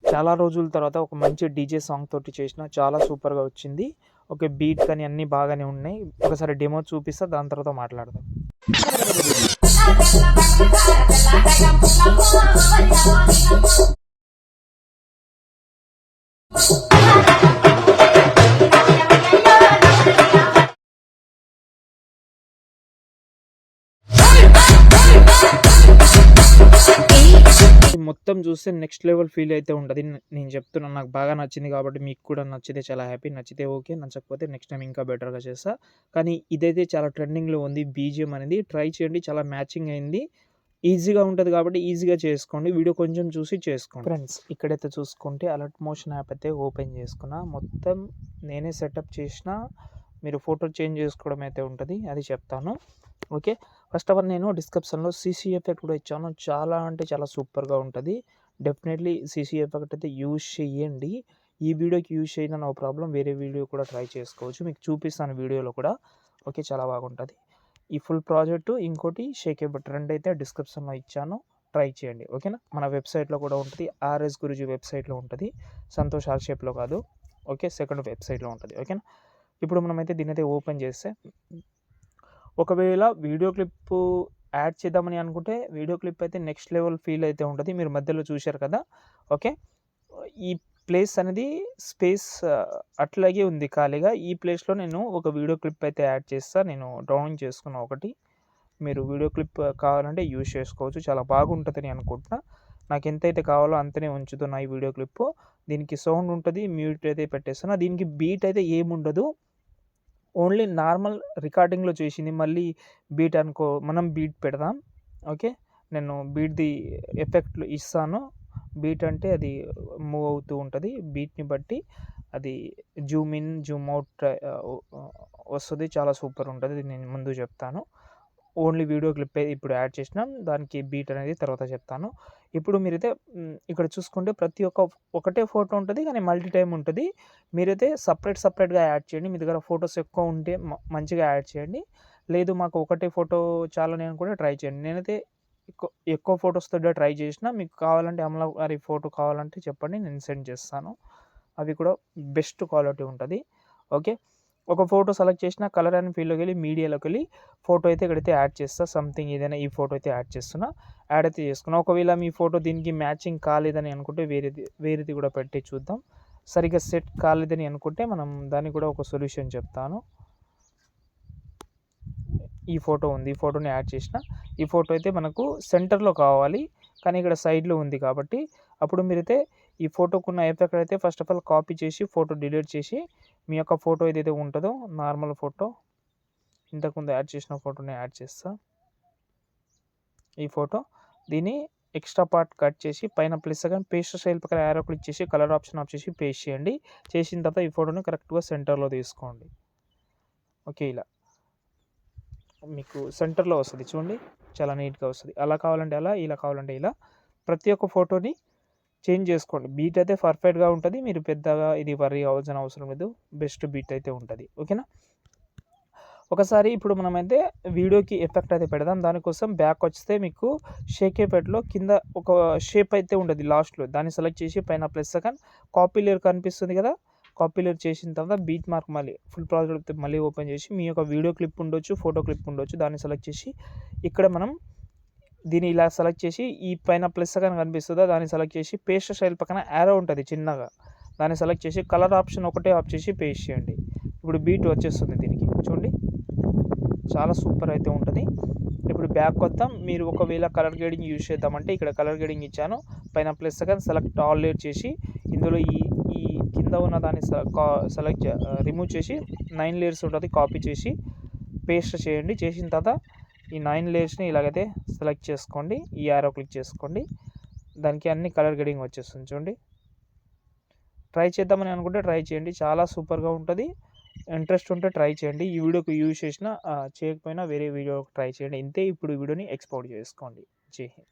చాలా రోజుల తర్వాత ఒక మంచి డీజే సాంగ్ తోటి చేసిన చాలా సూపర్‌గా వచ్చింది. ఓకే. బీట్ కానీ అన్నీ బాగానే ఉన్నాయి. ఒకసారి డెమో చూపిస్తా. దాని తర్వాత మాట్లాడదాం. మొత్తం చూస్తే నెక్స్ట్ లెవెల్ ఫీల్ అయితే ఉంటది. నేను చెప్తున్నాను, నాకు బాగా నచ్చింది కాబట్టి మీకు కూడా నచ్చితే చాలా హ్యాపీ. నచ్చితే ఓకే. నచ్చకపోతే నెక్స్ట్ టైమ్ ఇంకా బెటర్‌గా చేస్తా. కానీ ఇదైతే చాలా ట్రెండింగ్‌లో ఉంది. బీజీఎం అనేది ట్రై చేయండి. చాలా మ్యాచింగ్ అయింది. ఈజీగా ఉంటది కాబట్టి ఈజీగా చేసుకోండి. వీడియో కొంచెం చూసి చేసుకోండి. ఫ్రెండ్స్, ఇక్కడైతే చూసుకుంటే అలర్ట్ మోషన్ యాప్ అయితే ఓపెన్ చేసుకున్నా. మొత్తం నేనే సెటప్ చేసిన. మీరు ఫోటో చేంజ్ చేసుకోవడం అయితే ఉంటది. అది చెప్తాను. ఓకే. ఫస్ట్ ఆఫ్ ఆల్ నేను డిస్క్రిప్షన్‌లో సీసీ ఎఫెక్ట్ కూడా ఇచ్చాను. చాలా అంటే చాలా సూపర్‌గా ఉంటది. డెఫినెట్‌లీ సీసీ ఎఫెక్ట్ అయితే యూజ్ చేయండి. ఈ వీడియోకి యూజ్ చేయను నో ప్రాబ్లమ్. వేరే వీడియో కూడా ట్రై చేసుకోవచ్చు. మీకు చూపిస్తాను వీడియోలో కూడా. ఓకే. చాలా బాగుంటది. ఈ ఫుల్ ప్రాజెక్టు ఇంకోటి షేక్ ఎఫెక్ట్ రెండైతే డిస్క్రిప్షన్‌లో ఇచ్చాను. ట్రై చేయండి. ఓకేనా. మన వెబ్‌సైట్‌లో కూడా ఉంటది. ఆర్ఎస్ గురూజీ వెబ్‌సైట్‌లో ఉంటది. సంతోష్ ఆర్ షేప్‌లో కాదు. ఓకే. సెకండ్ వెబ్‌సైట్‌లో ఉంటది. ఓకేనా. ఇప్పుడు మనమైతే దీన్నైతే ఓపెన్ చేస్తే, ఒకవేళ వీడియో క్లిప్పు యాడ్ చేద్దామని అనుకుంటే వీడియో క్లిప్ అయితే నెక్స్ట్ లెవెల్ ఫీల్ అయితే ఉంటది. మీరు మధ్యలో చూశారు కదా. ఓకే. ఈ ప్లేస్ అనేది స్పేస్ అట్లాగే ఉంది ఖాళీగా. ఈ ప్లేస్‌లో నేను ఒక వీడియో క్లిప్ అయితే యాడ్ చేస్తా. నేను డౌన్లోడ్ చేసుకున్న ఒకటి. మీరు వీడియో క్లిప్ కావాలంటే యూజ్ చేసుకోవచ్చు. చాలా బాగుంటదని అనుకుంటున్నా. నాకు ఎంతైతే కావాలో అంతనే ఉంచుతున్నా ఈ వీడియో క్లిప్పు. దీనికి సౌండ్ ఉంటది. మ్యూట్ అయితే పెట్టేస్తున్నా. దీనికి బీట్ అయితే ఏముండదు. ఓన్లీ నార్మల్ రికార్డింగ్‌లో చేసింది. మళ్ళీ బీట్ అనుకో, మనం బీట్ పెడదాం. ఓకే. నేను బీట్‌ది ఎఫెక్ట్‌లు ఇస్తాను. బీట్ అంటే అది మూవ్ అవుతూ ఉంటది. బీట్‌ని బట్టి అది జూమ్ ఇన్, జూమ్ అవుట్ వస్తది. చాలా సూపర్ ఉంటది. ఇది నేను ముందు చెప్తాను. ఓన్లీ వీడియో క్లిప్పే ఇప్పుడు యాడ్ చేసినాం. దానికి బీట్ అనేది తర్వాత చెప్తాను. ఇప్పుడు మీరైతే ఇక్కడ చూసుకుంటే ప్రతి ఒకటే ఫోటో ఉంటది. కానీ మల్టీ టైమ్ ఉంటది. మీరైతే సెపరేట్‌గా యాడ్ చేయండి. మీ దగ్గర ఫోటోస్ ఎక్కువ ఉంటే మంచిగా యాడ్ చేయండి. లేదు మాకు ఒకటే ఫోటో చాలని అనుకుంటే ట్రై చేయండి. నేనైతే ఎక్కువ ఫోటోస్‌తోటే ట్రై చేసిన. మీకు కావాలంటే అమల గారి ఫోటో కావాలంటే చెప్పండి. నేను సెండ్ చేస్తాను. అవి కూడా బెస్ట్ క్వాలిటీ ఉంటది. ఓకే. ఒక ఫోటో సెలెక్ట్ చేసిన కలర్ అండ్ ఫీల్డ్‌లోకెళ్ళి మీడియాలోకెళ్ళి ఫోటో అయితే ఇక్కడైతే యాడ్ చేస్తా. సంథింగ్ ఏదైనా ఈ ఫోటో అయితే యాడ్ చేస్తున్నా. యాడ్ అయితే చేసుకున్నా. ఒకవేళ మీ ఫోటో దీనికి మ్యాచింగ్ కాలేదని అనుకుంటే వేరేది కూడా పెట్టి చూద్దాం. సరిగ్గా సెట్ కాలేదని అనుకుంటే మనం దానికి కూడా ఒక సొల్యూషన్ చెప్తాను. ఈ ఫోటో ఉంది. ఈ ఫోటోని యాడ్ చేసిన. ఈ ఫోటో అయితే మనకు సెంటర్‌లో కావాలి. కానీ ఇక్కడ సైడ్‌లో ఉంది కాబట్టి అప్పుడు మీరైతే ఈ ఫోటోకున్న ఎఫెక్ట్ అయితే ఫస్ట్ ఆఫ్ ఆల్ కాపీ చేసి ఫోటో డిలీట్ చేసి మీ యొక్క ఫోటో ఏదైతే ఉంటదో నార్మల్ ఫోటో ఇంతకుముందు యాడ్ చేసిన ఫోటోని యాడ్ చేస్తా. ఈ ఫోటో దీన్ని ఎక్స్ట్రా పార్ట్ కట్ చేసి పైన ప్లస్ సెకండ్ పేస్ట్ స్టైల్ పక్కన యారో క్లిక్ చేసి కలర్ ఆప్షన్ ఆఫ్ చేసి పేస్ట్ చేయండి. చేసిన తర్వాత ఈ ఫోటోని కరెక్ట్‌గా సెంటర్‌లో తీసుకోండి. ఓకే. ఇలా మీకు సెంటర్‌లో వస్తది చూడండి. చాలా నీట్‌గా వస్తది. అలా కావాలంటే అలా, ఇలా కావాలంటే ఇలా. ప్రతి ఒక్క ఫోటోని చేంజ్ చేసుకోండి. బీట్ అయితే పర్ఫెక్ట్‌గా ఉంటది. మీరు పెద్దగా ఇది వర్రీ అవ్వాల్సిన అవసరం లేదు. బెస్ట్ బీట్ అయితే ఉంటది. ఓకేనా. ఒకసారి ఇప్పుడు మనమైతే వీడియోకి ఎఫెక్ట్ అయితే పెడదాం. దానికోసం బ్యాక్ వస్తే మీకు షేక్ ఎఫెక్ట్‌లో కింద ఒక షేప్ అయితే ఉంటది లాస్ట్‌లో. దాన్ని సెలెక్ట్ చేసి పైన ప్లస్ సెకండ్ కాపీ లేయర్ కనిపిస్తుంది కదా. కాపీ లేయర్ చేసిన తర్వాత బీట్ మార్క్ మళ్ళీ ఫుల్ ప్రాజెక్ట్ మళ్ళీ ఓపెన్ చేసి మీ యొక్క వీడియో క్లిప్ ఉండొచ్చు, ఫోటో క్లిప్ ఉండొచ్చు. దాన్ని సెలెక్ట్ చేసి ఇక్కడ మనం దీన్ని ఇలా సెలెక్ట్ చేసి ఈ పైన ప్లస్ సెకండ్ కనిపిస్తుందా దాన్ని సెలెక్ట్ చేసి పేస్ట్ స్టైల్ పక్కన యారో ఉంటుంది చిన్నగా. దాన్ని సెలెక్ట్ చేసి కలర్ ఆప్షన్ ఒకటే ఆఫ్ చేసి పేస్ట్ చేయండి. ఇప్పుడు బీట్ వచ్చేస్తుంది దీనికి చూడండి. చాలా సూపర్ అయితే ఉంటుంది. ఇప్పుడు బ్యాక్ వద్దాం. మీరు ఒకవేళ కలర్ గ్రేడింగ్ యూజ్ చేద్దామంటే ఇక్కడ కలర్ గ్రేడింగ్ ఇచ్చాను. పైన plus second select all layer చేసి ఇందులో ఈ ఈ కింద ఉన్న దాన్ని సెలెక్ట్ రిమూవ్ చేసి 9 లేయర్స్ ఉంటుంది కాపీ చేసి పేస్ట్ చేయండి. చేసిన తర్వాత ఈ 9 లేయర్స్ని ఇలాగైతే సెలెక్ట్ చేసుకోండి. ఈ యారో క్లిక్ చేసుకోండి. దానికి అన్ని కలర్ గ్రేడింగ్ వచ్చేస్తుంది చూడండి. ట్రై చేద్దామని అనుకుంటే ట్రై చేయండి. చాలా సూపర్గా ఉంటుంది. ఇంట్రెస్ట్ ఉంటే ట్రై చేయండి. ఈ వీడియోకి యూజ్ చేసినా చేయకపోయినా వేరే వీడియో ట్రై చేయండి. ఇంతే. ఇప్పుడు ఈ వీడియోని ఎక్స్పోర్ట్ చేసుకోండి. జై హింద్.